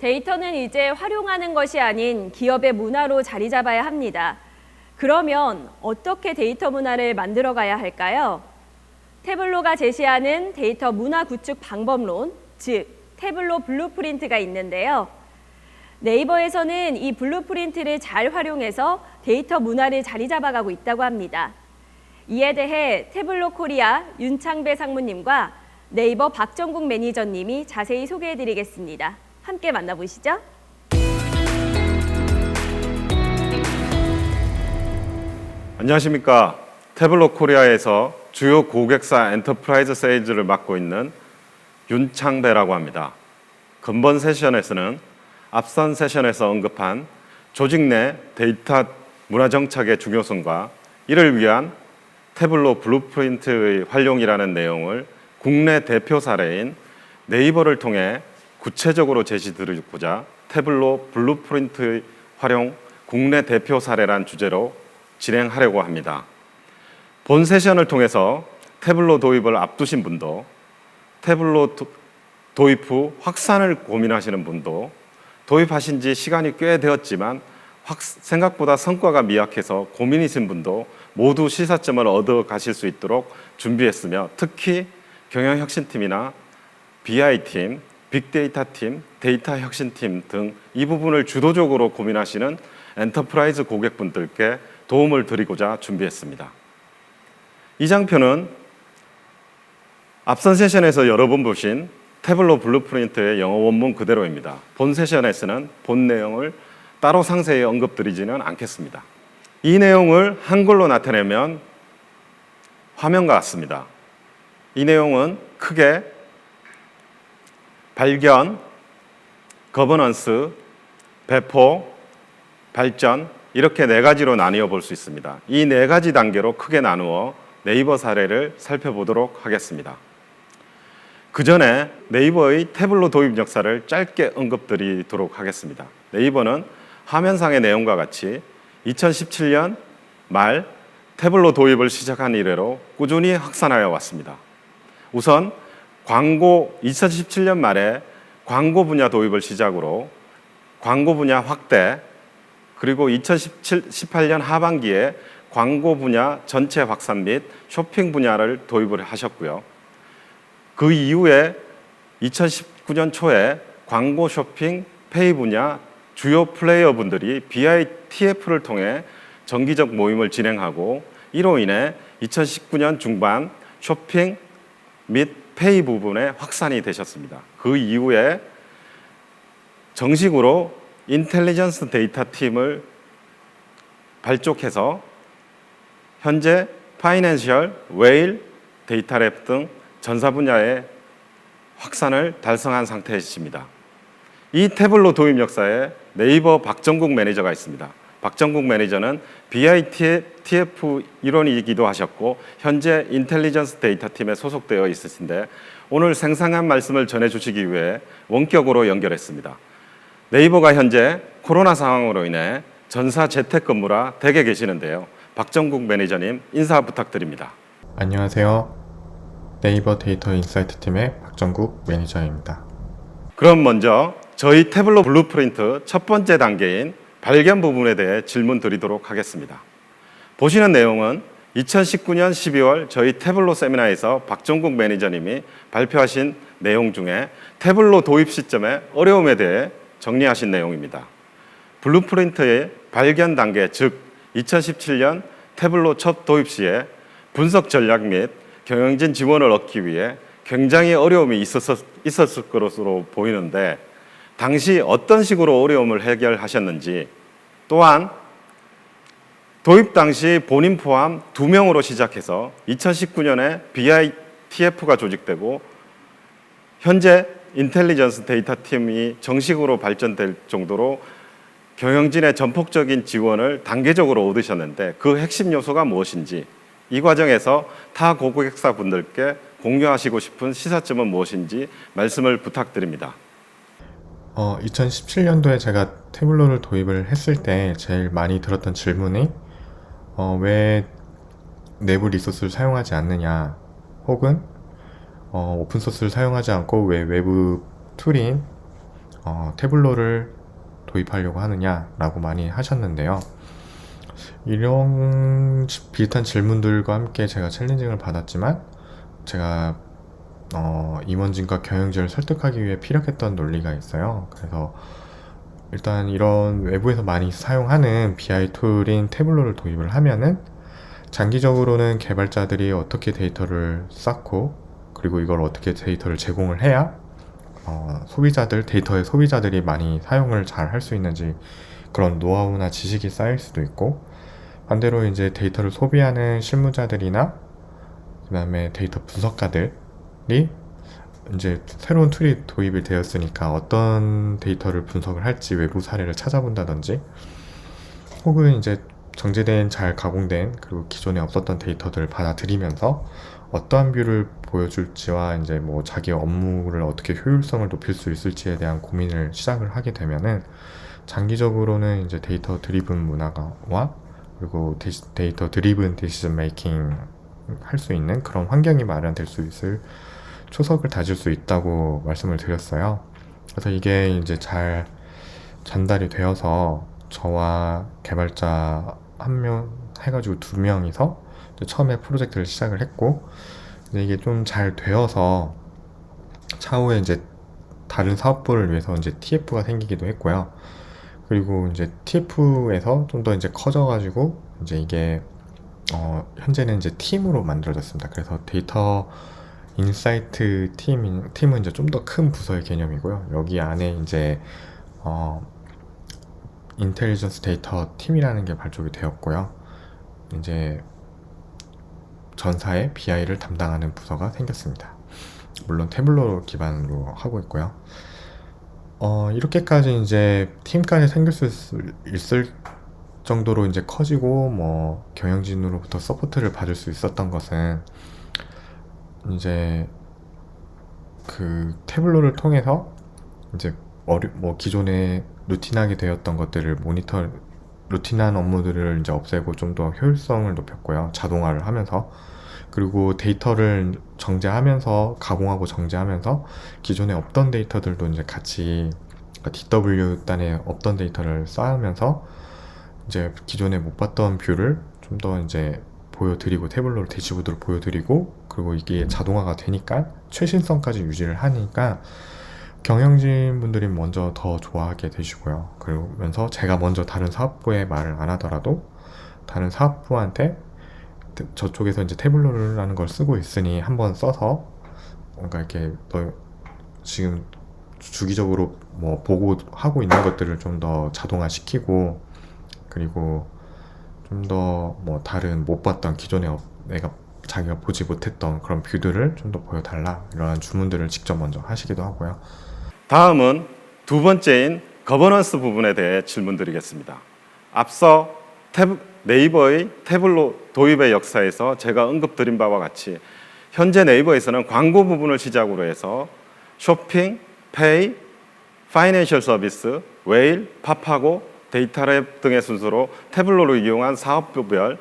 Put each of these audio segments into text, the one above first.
데이터는 이제 활용하는 것이 아닌 기업의 문화로 자리 잡아야 합니다. 그러면 어떻게 데이터 문화를 만들어 가야 할까요? 태블로가 제시하는 데이터 문화 구축 방법론, 즉 태블로 블루프린트가 있는데요. 네이버에서는 이 블루프린트를 잘 활용해서 데이터 문화를 자리 잡아가고 있다고 합니다. 이에 대해 태블로 코리아 윤창배 상무님과 네이버 박정국 매니저님이 자세히 소개해드리겠습니다. 함께 만나보시죠. 안녕하십니까. 태블로 코리아에서 주요 고객사 엔터프라이즈 세일즈를 맡고 있는 윤창배라고 합니다. 근본 세션에서는 앞선 세션에서 언급한 조직 내 데이터 문화 정착의 중요성과 이를 위한 태블로 블루프린트의 활용이라는 내용을 국내 대표 사례인 네이버를 통해 구체적으로 제시드리고자 태블로 블루프린트의 활용 국내 대표 사례란 주제로 진행하려고 합니다. 본 세션을 통해서 태블로 도입을 앞두신 분도, 태블로 도입 후 확산을 고민하시는 분도, 도입하신 지 시간이 꽤 되었지만 생각보다 성과가 미약해서 고민이신 분도 모두 시사점을 얻어 가실 수 있도록 준비했으며, 특히 경영혁신팀이나 BI팀, 빅데이터팀, 데이터 혁신팀 등 이 부분을 주도적으로 고민하시는 엔터프라이즈 고객분들께 도움을 드리고자 준비했습니다. 이 장표는 앞선 세션에서 여러 번 보신 태블로 블루프린트의 영어 원문 그대로입니다. 본 세션에서는 본 내용을 따로 상세히 언급드리지는 않겠습니다. 이 내용을 한글로 나타내면 화면과 같습니다. 이 내용은 크게 발견, 거버넌스, 배포, 발전 이렇게 네 가지로 나뉘어 볼 수 있습니다. 이 네 가지 단계로 크게 나누어 네이버 사례를 살펴보도록 하겠습니다. 그 전에 네이버의 태블로 도입 역사를 짧게 언급드리도록 하겠습니다. 네이버는 화면상의 내용과 같이 2017년 말 태블로 도입을 시작한 이래로 꾸준히 확산하여 왔습니다. 우선 2017년 말에 광고 분야 도입을 시작으로 광고 분야 확대, 그리고 2018년 하반기에 광고 분야 전체 확산 및 쇼핑 분야를 도입을 하셨고요. 그 이후에 2019년 초에 광고 쇼핑 페이 분야 주요 플레이어분들이 BITF를 통해 정기적 모임을 진행하고, 이로 인해 2019년 중반 쇼핑 및 페이 부분에 확산이 되셨습니다. 그 이후에 정식으로 인텔리전스 데이터 팀을 발족해서 현재 파이낸셜, 웨일, 데이터랩 등 전사 분야의 확산을 달성한 상태이십니다. 이 태블로 도입 역사에 네이버 박정국 매니저가 있습니다. 박정국 매니저는 BITF 일원이기도 하셨고 현재 인텔리전스 데이터 팀에 소속되어 있으신데, 오늘 생생한 말씀을 전해주시기 위해 원격으로 연결했습니다. 네이버가 현재 코로나 상황으로 인해 전사 재택근무라 댁에 계시는데요. 박정국 매니저님 인사 부탁드립니다. 안녕하세요. 네이버 데이터 인사이트 팀의 박정국 매니저입니다. 그럼 먼저 저희 태블로 블루프린트 첫 번째 단계인 발견 부분에 대해 질문 드리도록 하겠습니다. 보시는 내용은 2019년 12월 저희 태블로 세미나에서 박정국 매니저님이 발표하신 내용 중에 태블로 도입 시점의 어려움에 대해 정리하신 내용입니다. 블루프린트의 발견 단계, 즉 2017년 태블로 첫 도입 시에 분석 전략 및 경영진 지원을 얻기 위해 굉장히 어려움이 있었을 것으로 보이는데, 당시 어떤 식으로 어려움을 해결하셨는지, 또한 도입 당시 본인 포함 2명으로 시작해서 2019년에 BITF가 조직되고 현재 인텔리전스 데이터 팀이 정식으로 발전될 정도로 경영진의 전폭적인 지원을 단계적으로 얻으셨는데, 그 핵심 요소가 무엇인지, 이 과정에서 타 고객사 분들께 공유하시고 싶은 시사점은 무엇인지 말씀을 부탁드립니다. 2017년도에 제가 태블로를 도입을 했을 때 제일 많이 들었던 질문이 왜 내부 리소스를 사용하지 않느냐, 혹은 오픈소스를 사용하지 않고 왜 외부 툴인 태블로를 도입하려고 하느냐라고 많이 하셨는데요. 이런 비슷한 질문들과 함께 제가 챌린징을 받았지만 제가 임원진과 경영진을 설득하기 위해 피력했던 논리가 있어요. 그래서 일단 이런 외부에서 많이 사용하는 BI 툴인 태블로를 도입을 하면은 장기적으로는 개발자들이 어떻게 데이터를 쌓고 그리고 이걸 어떻게 데이터를 제공을 해야 데이터의 소비자들이 많이 사용을 잘 할 수 있는지 그런 노하우나 지식이 쌓일 수도 있고, 반대로 이제 데이터를 소비하는 실무자들이나 그 다음에 데이터 분석가들이 이제 새로운 툴이 도입이 되었으니까 어떤 데이터를 분석을 할지 외부 사례를 찾아본다든지, 혹은 이제 정제된 잘 가공된 그리고 기존에 없었던 데이터들을 받아들이면서 어떠한 뷰를 보여줄지와 이제 뭐 자기 업무를 어떻게 효율성을 높일 수 있을지에 대한 고민을 시작을 하게 되면은 장기적으로는 이제 데이터 드리븐 문화와 그리고 데이터 드리븐 디시전 메이킹 할 수 있는 그런 환경이 마련될 수 있을 초석을 다질 수 있다고 말씀을 드렸어요. 그래서 이게 이제 잘 전달이 되어서 저와 개발자 한 명 해가지고 2명이서 처음에 프로젝트를 시작을 했고, 근데 이게 좀 잘 되어서 차후에 이제 다른 사업부를 위해서 이제 TF가 생기기도 했고요. 그리고 이제 TF에서 좀 더 이제 커져가지고 이제 이게 현재는 이제 팀으로 만들어졌습니다. 그래서 데이터 인사이트 팀은 이제 좀 더 큰 부서의 개념이고요. 여기 안에 이제 인텔리전스 데이터 팀이라는 게 발족이 되었고요. 이제 전사의 BI를 담당하는 부서가 생겼습니다. 물론 태블로 기반으로 하고 있고요. 이렇게까지 이제 팀까지 생길 수 있을 정도로 이제 커지고 뭐 경영진으로부터 서포트를 받을 수 있었던 것은 이제 그 태블로를 통해서 이제 뭐 기존에 루틴하게 되었던 것들을 루틴한 업무들을 이제 없애고 좀 더 효율성을 높였고요. 자동화를 하면서, 그리고 데이터를 정제하면서 가공하고 정제하면서 기존에 없던 데이터들도 이제 같이 DW 단에 없던 데이터를 쌓으면서 이제 기존에 못 봤던 뷰를 좀 더 이제 보여드리고 태블로로 대시보드로 보여드리고, 그리고 이게 자동화가 되니까 최신성까지 유지를 하니까 경영진 분들이 먼저 더 좋아하게 되시고요. 그러면서 제가 먼저 다른 사업부에 말을 안 하더라도 다른 사업부한테 저쪽에서 이제 태블로라는 걸 쓰고 있으니 한번 써서 뭔가 이렇게 너 지금 주기적으로 뭐 보고 하고 있는 것들을 좀 더 자동화 시키고, 그리고 좀 더 뭐 다른 못 봤던 기존에 자기가 보지 못했던 그런 뷰들을 좀 더 보여달라, 이런 주문들을 직접 먼저 하시기도 하고요. 다음은 2번째인 거버넌스 부분에 대해 질문드리겠습니다. 앞서 네이버의 태블로 도입의 역사에서 제가 언급드린 바와 같이 현재 네이버에서는 광고 부분을 시작으로 해서 쇼핑, 페이, 파이낸셜 서비스, 웨일, 팝하고 데이터랩 등의 순서로 태블로를 이용한 사업부별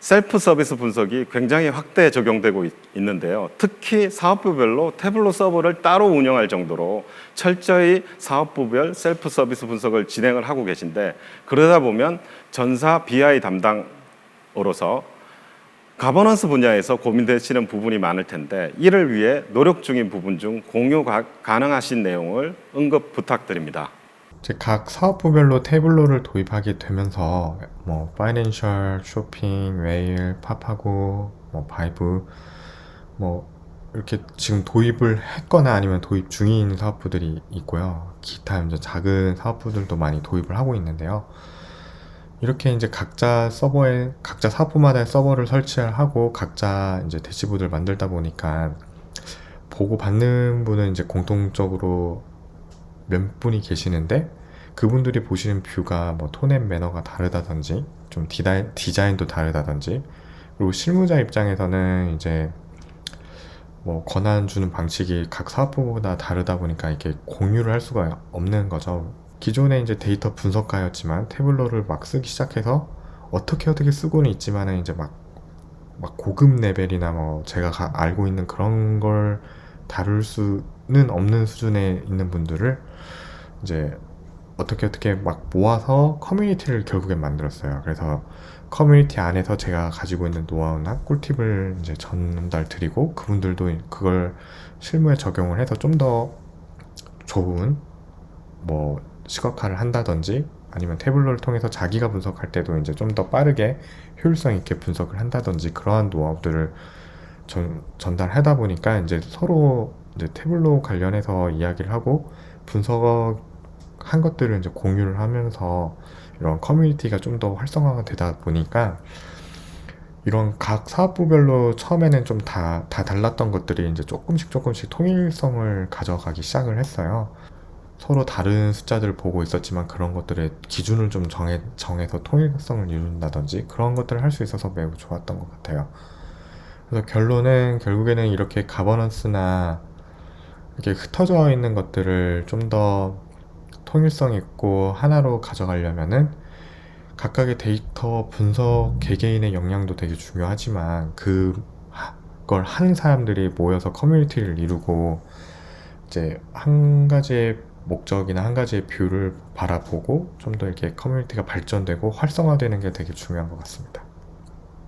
셀프 서비스 분석이 굉장히 확대 적용되고 있는데요. 특히 사업부별로 태블로 서버를 따로 운영할 정도로 철저히 사업부별 셀프 서비스 분석을 진행을 하고 계신데, 그러다 보면 전사 BI 담당으로서 가버넌스 분야에서 고민되시는 부분이 많을 텐데, 이를 위해 노력 중인 부분 중 공유 가능하신 내용을 언급 부탁드립니다. 각 사업부별로 태블로를 도입하게 되면서 뭐 파이낸셜, 쇼핑, 웨일, 팝하고 뭐 바이브 뭐 이렇게 지금 도입을 했거나 아니면 도입 중인 사업부들이 있고요. 기타 이제 작은 사업부들도 많이 도입을 하고 있는데요. 이렇게 이제 각자 사업부마다 서버를 설치하고 각자 이제 대시보드를 만들다 보니까 보고 받는 분은 이제 공통적으로 몇 분이 계시는데, 그분들이 보시는 뷰가 뭐 톤앤 매너가 다르다든지 좀 디자인도 다르다든지, 그리고 실무자 입장에서는 이제 뭐 권한 주는 방식이 각 사업부보다 다르다 보니까 이렇게 공유를 할 수가 없는 거죠. 기존에 이제 데이터 분석가였지만 태블로를 막 쓰기 시작해서 어떻게 쓰고는 있지만은 이제 막 고급 레벨이나 뭐 제가 알고 있는 그런 걸 다룰 수는 없는 수준에 있는 분들을 이제 어떻게 막 모아서 커뮤니티를 결국엔 만들었어요. 그래서 커뮤니티 안에서 제가 가지고 있는 노하우나 꿀팁을 이제 전달 드리고, 그분들도 그걸 실무에 적용을 해서 좀 더 좋은 뭐 시각화를 한다든지, 아니면 태블로를 통해서 자기가 분석할 때도 이제 좀 더 빠르게 효율성 있게 분석을 한다든지, 그러한 노하우들을 전달하다 보니까 이제 서로 이제 태블로 관련해서 이야기를 하고 분석한 것들을 이제 공유를 하면서 이런 커뮤니티가 좀 더 활성화가 되다 보니까, 이런 각 사업부별로 처음에는 좀 다 달랐던 것들이 이제 조금씩 통일성을 가져가기 시작을 했어요. 서로 다른 숫자들을 보고 있었지만 그런 것들의 기준을 좀 정해서 통일성을 이룬다든지, 그런 것들을 할 수 있어서 매우 좋았던 것 같아요. 그래서 결론은 결국에는 이렇게 가버넌스나 이렇게 흩어져 있는 것들을 좀 더 통일성 있고 하나로 가져가려면은, 각각의 데이터 분석 개개인의 역량도 되게 중요하지만, 그걸 하는 사람들이 모여서 커뮤니티를 이루고 이제 한 가지의 목적이나 한 가지의 뷰를 바라보고 좀 더 이렇게 커뮤니티가 발전되고 활성화되는 게 되게 중요한 것 같습니다.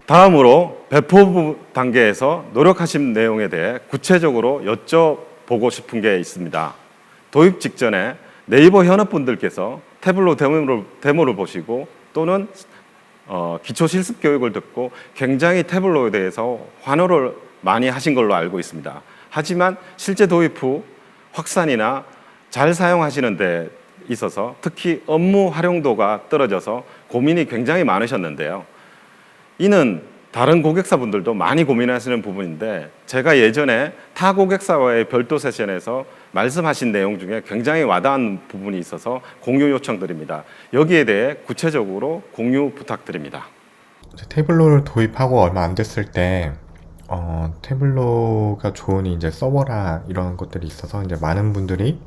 다음으로 배포 단계에서 노력하신 내용에 대해 구체적으로 여쭤보고 싶은 게 있습니다. 도입 직전에 네이버 현업분들께서 태블로 데모를 보시고 또는 기초 실습 교육을 듣고 굉장히 태블로에 대해서 환호를 많이 하신 걸로 알고 있습니다. 하지만 실제 도입 후 확산이나 잘 사용하시는 데 있어서 특히 업무 활용도가 떨어져서 고민이 굉장히 많으셨는데요. 이는 다른 고객사분들도 많이 고민하시는 부분인데, 제가 예전에 타 고객사와의 별도 세션에서 말씀하신 내용 중에 굉장히 와닿은 부분이 있어서 공유 요청드립니다. 여기에 대해 구체적으로 공유 부탁드립니다. 태블로를 도입하고 얼마 안 됐을 때 태블로가 좋으니 이제 서버라 이런 것들이 있어서 이제 많은 분들이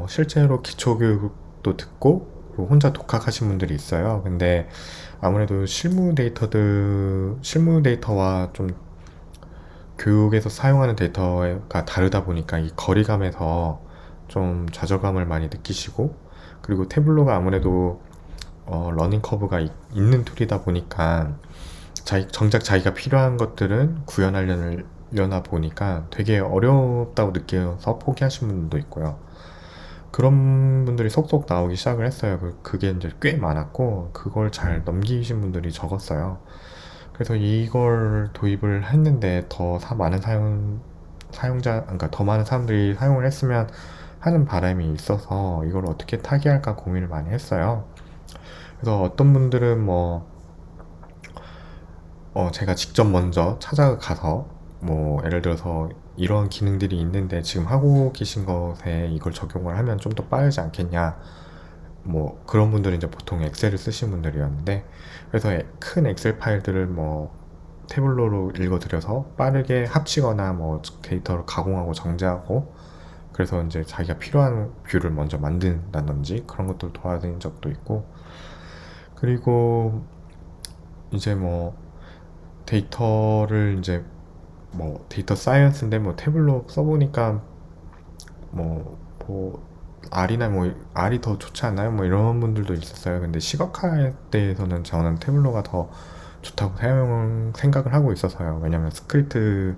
실제로 기초 교육도 듣고 그리고 혼자 독학하신 분들이 있어요. 근데 아무래도 실무 데이터와 좀 교육에서 사용하는 데이터가 다르다 보니까 이 거리감에서 좀 좌절감을 많이 느끼시고, 그리고 태블로가 아무래도 러닝 커브가 있는 툴이다 보니까 정작 자기가 필요한 것들은 구현하려나 보니까 되게 어렵다고 느껴서 포기하신 분들도 있고요. 그런 분들이 속속 나오기 시작을 했어요. 그게 이제 꽤 많았고, 그걸 잘 넘기신 분들이 적었어요. 그래서 이걸 도입을 했는데 더 많은 그러니까 더 많은 사람들이 사용을 했으면 하는 바람이 있어서 이걸 어떻게 타개할까 고민을 많이 했어요. 그래서 어떤 분들은 제가 직접 먼저 찾아가서 예를 들어서 이런 기능들이 있는데 지금 하고 계신 것에 이걸 적용을 하면 좀 더 빠르지 않겠냐, 그런 분들은 이제 보통 엑셀을 쓰신 분들이었는데, 그래서 큰 엑셀 파일들을 태블로로 읽어드려서 빠르게 합치거나 데이터를 가공하고 정제하고, 그래서 이제 자기가 필요한 뷰를 먼저 만든다든지 그런 것들 도와드린 적도 있고, 그리고 이제 데이터를 이제 데이터 사이언스인데 태블로 써보니까 R이나 R이 더 좋지 않나요? 이런 분들도 있었어요. 근데 시각화에 대해서는 저는 태블로가 더 좋다고 생각을 하고 있어서요. 왜냐면 스크립트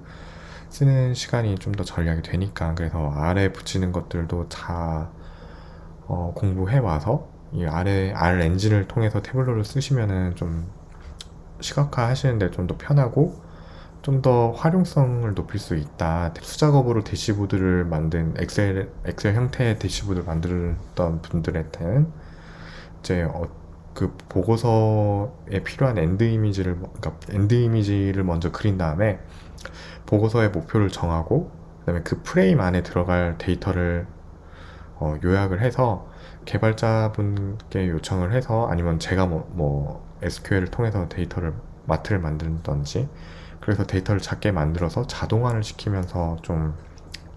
쓰는 시간이 좀 더 절약이 되니까. 그래서 R에 붙이는 것들도 다 공부해 와서 이 R 엔진을 통해서 태블로를 쓰시면은 좀 시각화 하시는데 좀 더 편하고 좀 더 활용성을 높일 수 있다. 수작업으로 대시보드를 만든 엑셀 형태의 대시보드를 만들던 분들한테는 이제 그 보고서에 필요한 엔드 이미지를 먼저 그린 다음에 보고서의 목표를 정하고, 그다음에 그 프레임 안에 들어갈 데이터를 요약을 해서 개발자분께 요청을 해서, 아니면 제가 SQL을 통해서 마트를 만든다든지, 그래서 데이터를 작게 만들어서 자동화를 시키면서 좀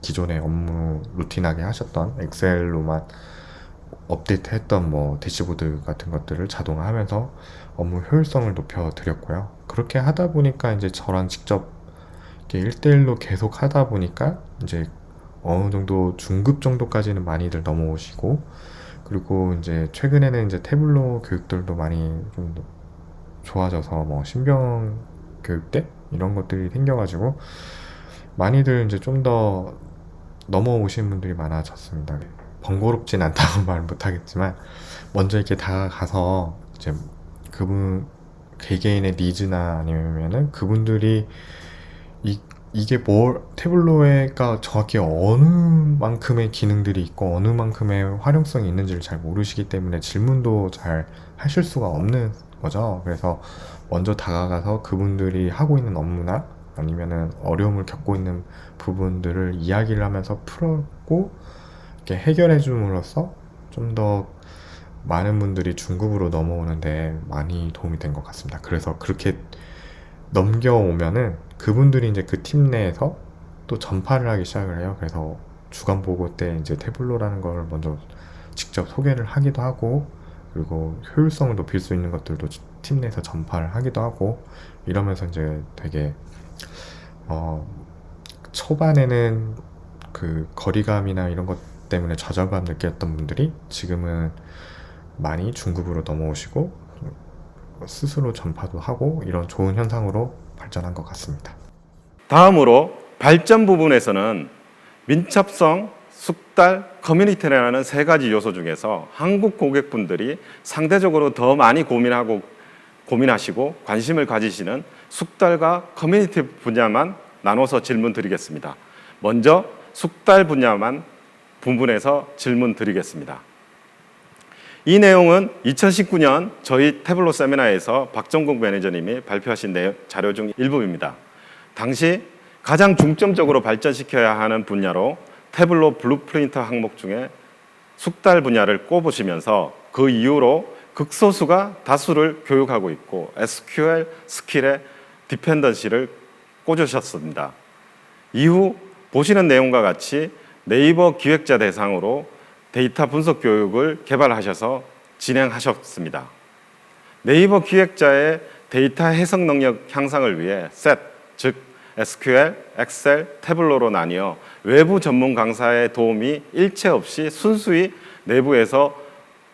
기존의 업무 루틴하게 하셨던 엑셀로만 업데이트했던 대시보드 같은 것들을 자동화하면서 업무 효율성을 높여드렸고요. 그렇게 하다 보니까 이제 저랑 직접 이렇게 1대1로 계속 하다 보니까 이제 어느 정도 중급 정도까지는 많이들 넘어오시고, 그리고 이제 최근에는 이제 태블로 교육들도 많이 좀 좋아져서 뭐 신병 교육대 이런 것들이 생겨가지고 많이들 이제 좀 더 넘어오시는 분들이 많아졌습니다. 번거롭진 않다고 말 못하겠지만 먼저 이렇게 다가가서 이제 그분 개개인의 니즈나 아니면은 그분들이 이게 뭘 태블로가 정확히 어느 만큼의 기능들이 있고 어느 만큼의 활용성이 있는지를 잘 모르시기 때문에 질문도 잘 하실 수가 없는 거죠. 그래서 먼저 다가가서 그분들이 하고 있는 업무나 아니면은 어려움을 겪고 있는 부분들을 이야기를 하면서 풀었고 이렇게 해결해 줌으로써 좀 더 많은 분들이 중급으로 넘어오는데 많이 도움이 된 것 같습니다. 그래서 그렇게 넘겨오면은 그분들이 이제 그 팀 내에서 또 전파를 하기 시작을 해요. 그래서 주간 보고 때 이제 태블로라는 걸 먼저 직접 소개를 하기도 하고, 그리고 효율성을 높일 수 있는 것들도 팀 내에서 전파를 하기도 하고, 이러면서 이제 되게 초반에는 그 거리감이나 이런 것 때문에 좌절감 느꼈던 분들이 지금은 많이 중급으로 넘어오시고 스스로 전파도 하고 이런 좋은 현상으로 발전한 것 같습니다. 다음으로 발전 부분에서는 민첩성, 숙달, 커뮤니티라는 세 가지 요소 중에서 한국 고객분들이 상대적으로 더 많이 고민하시고 관심을 가지시는 숙달과 커뮤니티 분야만 나눠서 질문 드리겠습니다. 먼저 숙달 분야만 부분에서 질문 드리겠습니다. 이 내용은 2019년 저희 태블로 세미나에서 박정국 매니저님이 발표하신 자료 중 일부입니다. 당시 가장 중점적으로 발전시켜야 하는 분야로 태블로 블루프린트 항목 중에 숙달 분야를 꼽으시면서 그 이후로 극소수가 다수를 교육하고 있고 SQL 스킬의 디펜던시를 꽂으셨습니다. 이후 보시는 내용과 같이 네이버 기획자 대상으로 데이터 분석 교육을 개발하셔서 진행하셨습니다. 네이버 기획자의 데이터 해석 능력 향상을 위해 셋, 즉 SQL, 엑셀, 태블로로 나뉘어 외부 전문 강사의 도움이 일체 없이 순수히 내부에서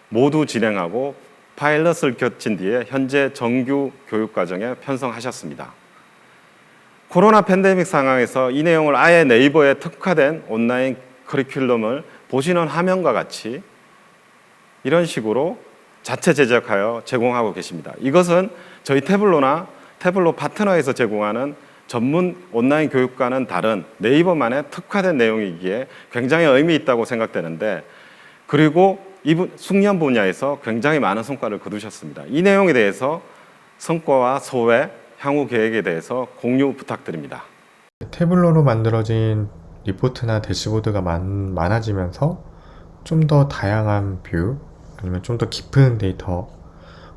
모두 진행하고 파일럿을 거친 뒤에 현재 정규 교육과정에 편성하셨습니다. 코로나 팬데믹 상황에서 이 내용을 아예 네이버에 특화된 온라인 커리큘럼을 보시는 화면과 같이 이런 식으로 자체 제작하여 제공하고 계십니다. 이것은 저희 태블로나 태블로 파트너에서 제공하는 전문 온라인 교육과는 다른 네이버만의 특화된 내용이기에 굉장히 의미 있다고 생각되는데, 그리고 숙련 분야에서 굉장히 많은 성과를 거두셨습니다. 이 내용에 대해서 성과와 소회, 향후 계획에 대해서 공유 부탁드립니다. 태블로로 만들어진 리포트나 대시보드가 많아지면서 좀 더 다양한 뷰, 아니면 좀 더 깊은 데이터,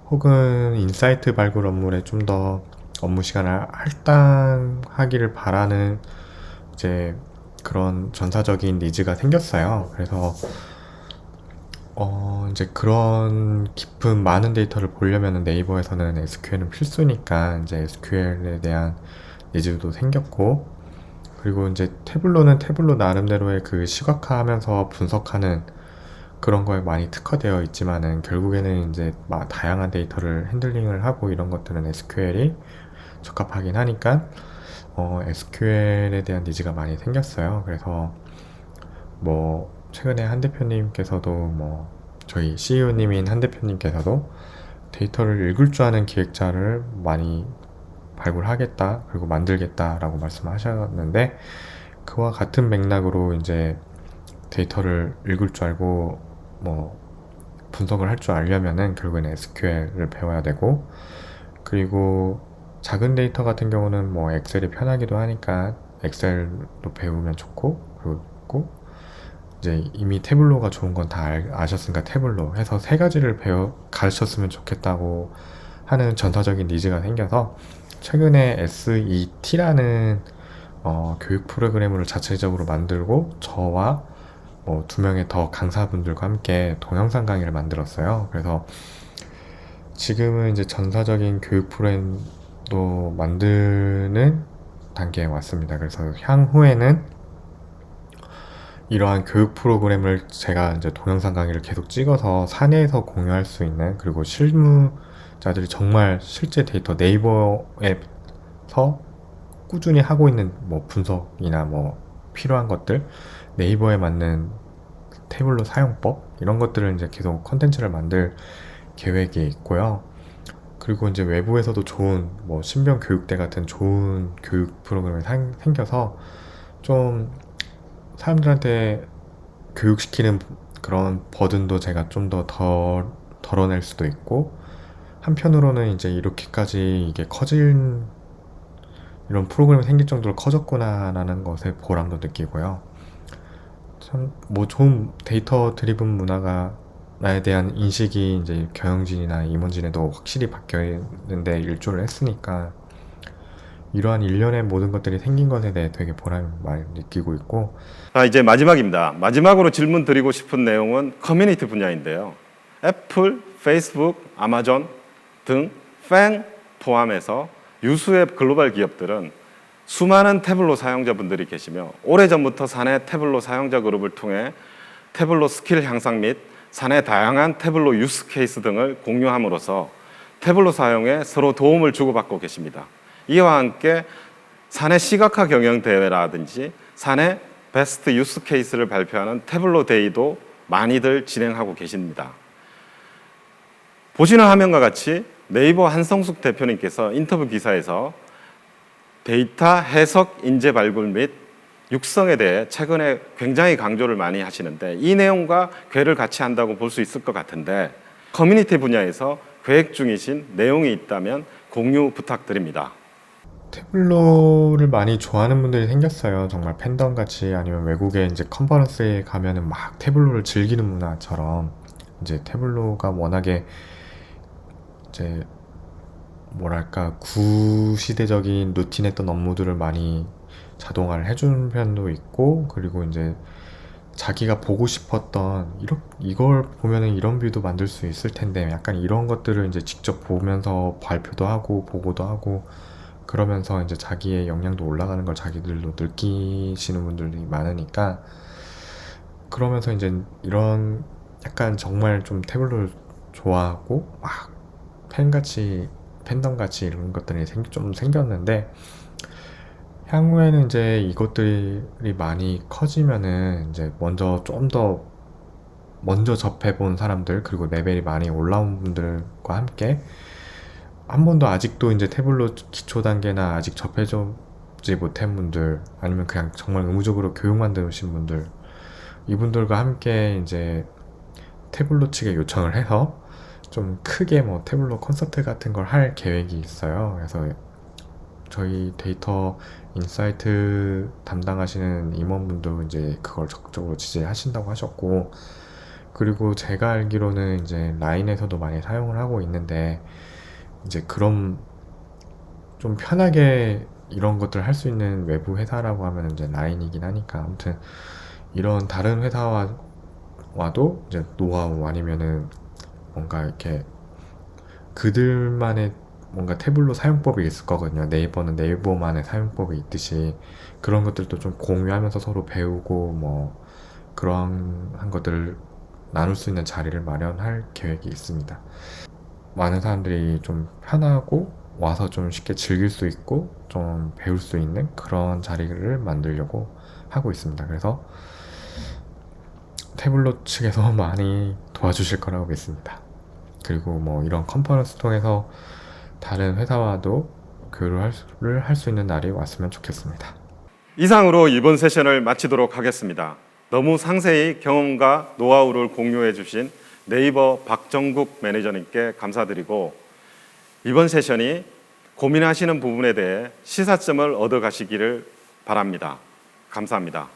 혹은 인사이트 발굴 업무에 좀 더 업무 시간을 할당하기를 바라는 이제 그런 전사적인 니즈가 생겼어요. 그래서 이제 그런 깊은 많은 데이터를 보려면 네이버에서는 SQL은 필수니까 이제 SQL에 대한 니즈도 생겼고, 그리고 이제 태블로는 태블로 나름대로의 그 시각화하면서 분석하는 그런 거에 많이 특화되어 있지만은 결국에는 이제 다양한 데이터를 핸들링을 하고 이런 것들은 SQL이 적합하긴 하니까 SQL에 대한 니즈가 많이 생겼어요. 그래서 뭐 최근에 한 대표님께서도 저희 CEO님인 한 대표님께서도 데이터를 읽을 줄 아는 기획자를 많이 발굴하겠다, 그리고 만들겠다라고 말씀하셨는데, 그와 같은 맥락으로 이제 데이터를 읽을 줄 알고 분석을 할 줄 알려면은 결국에는 SQL을 배워야 되고, 그리고 작은 데이터 같은 경우는 엑셀이 편하기도 하니까 엑셀도 배우면 좋고, 그리고 이제 이미 태블로가 좋은 건 다 아셨으니까 태블로 해서 세 가지를 가르쳤으면 좋겠다고 하는 전사적인 니즈가 생겨서 최근에 SET라는 교육 프로그램을 자체적으로 만들고 저와 두 명의 더 강사분들과 함께 동영상 강의를 만들었어요. 그래서 지금은 이제 전사적인 교육 프로그램도 만드는 단계에 왔습니다. 그래서 향후에는 이러한 교육 프로그램을 제가 이제 동영상 강의를 계속 찍어서 사내에서 공유할 수 있는, 그리고 실무자들이 정말 실제 데이터 네이버에서 꾸준히 하고 있는 뭐 분석이나 뭐 필요한 것들, 네이버에 맞는 태블로 사용법 이런 것들을 이제 계속 컨텐츠를 만들 계획이 있고요. 그리고 이제 외부에서도 좋은 뭐 신병 교육대 같은 좋은 교육 프로그램이 생겨서 좀 사람들한테 교육시키는 그런 버든도 제가 좀 더 덜어낼 수도 있고, 한편으로는 이제 이렇게까지 이게 커진, 이런 프로그램이 생길 정도로 커졌구나라는 것에 보람도 느끼고요. 참 뭐 좋은 데이터 드리븐 문화가에 대한 인식이 이제 경영진이나 임원진에도 확실히 바뀌어 있는데 일조를 했으니까, 이러한 일련의 모든 것들이 생긴 것에 대해 되게 보람을 많이 느끼고 있고. 이제 마지막입니다. 마지막으로 질문 드리고 싶은 내용은 커뮤니티 분야인데요. 애플, 페이스북, 아마존 등 팬 포함해서 유수의 글로벌 기업들은 수많은 태블로 사용자분들이 계시며 오래전부터 사내 태블로 사용자 그룹을 통해 태블로 스킬 향상 및 사내 다양한 태블로 유스 케이스 등을 공유함으로써 태블로 사용에 서로 도움을 주고받고 계십니다. 이와 함께 사내 시각화 경영 대회라든지 사내 베스트 유스 케이스를 발표하는 태블로 데이도 많이들 진행하고 계십니다. 보시는 화면과 같이 네이버 한성숙 대표님께서 인터뷰 기사에서 데이터 해석, 인재 발굴 및 육성에 대해 최근에 굉장히 강조를 많이 하시는데, 이 내용과 궤를 같이 한다고 볼 수 있을 것 같은데, 커뮤니티 분야에서 계획 중이신 내용이 있다면 공유 부탁드립니다. 태블로를 많이 좋아하는 분들이 생겼어요. 정말 팬덤 같이. 아니면 외국에 이제 컨퍼런스에 가면은 막 태블로를 즐기는 문화처럼, 이제 태블로가 워낙에 이제 뭐랄까 구시대적인 루틴했던 업무들을 많이 자동화를 해주는 편도 있고, 그리고 이제 자기가 보고 싶었던 이걸 보면은 이런 뷰도 만들 수 있을 텐데, 약간 이런 것들을 이제 직접 보면서 발표도 하고 보고도 하고 그러면서 이제 자기의 역량도 올라가는 걸 자기들도 느끼시는 분들이 많으니까, 그러면서 이제 이런 약간 정말 좀 태블로를 좋아하고 막 팬덤같이 이런 것들이 좀 생겼는데, 향후에는 이제 이것들이 많이 커지면은 이제 좀 더 먼저 접해본 사람들, 그리고 레벨이 많이 올라온 분들과 함께, 한 번도 아직도 이제 태블로 기초 단계나 아직 접해보지 못한 분들, 아니면 그냥 정말 의무적으로 교육만 들으신 분들, 이분들과 함께 이제 태블로 측에 요청을 해서 좀 크게 뭐 태블로 콘서트 같은 걸 할 계획이 있어요. 그래서 저희 데이터 인사이트 담당하시는 임원분도 이제 그걸 적극적으로 지지하신다고 하셨고, 그리고 제가 알기로는 이제 라인에서도 많이 사용을 하고 있는데, 이제 그럼 좀 편하게 이런 것들 할 수 있는 외부 회사라고 하면 이제 라인이긴 하니까, 아무튼 이런 다른 회사와도 이제 노하우 아니면은 뭔가 이렇게 그들만의 뭔가 태블로 사용법이 있을 거거든요. 네이버는 네이버만의 사용법이 있듯이 그런 것들도 좀 공유하면서 서로 배우고 뭐 그러한 것들을 나눌 수 있는 자리를 마련할 계획이 있습니다. 많은 사람들이 좀 편하고 와서 좀 쉽게 즐길 수 있고 좀 배울 수 있는 그런 자리를 만들려고 하고 있습니다. 그래서 태블로 측에서 많이 도와주실 거라고 믿습니다. 그리고 뭐 이런 컨퍼런스 통해서 다른 회사와도 교류를 할 수 있는 날이 왔으면 좋겠습니다. 이상으로 이번 세션을 마치도록 하겠습니다. 너무 상세히 경험과 노하우를 공유해 주신 네이버 박정국 매니저님께 감사드리고, 이번 세션이 고민하시는 부분에 대해 시사점을 얻어 가시기를 바랍니다. 감사합니다.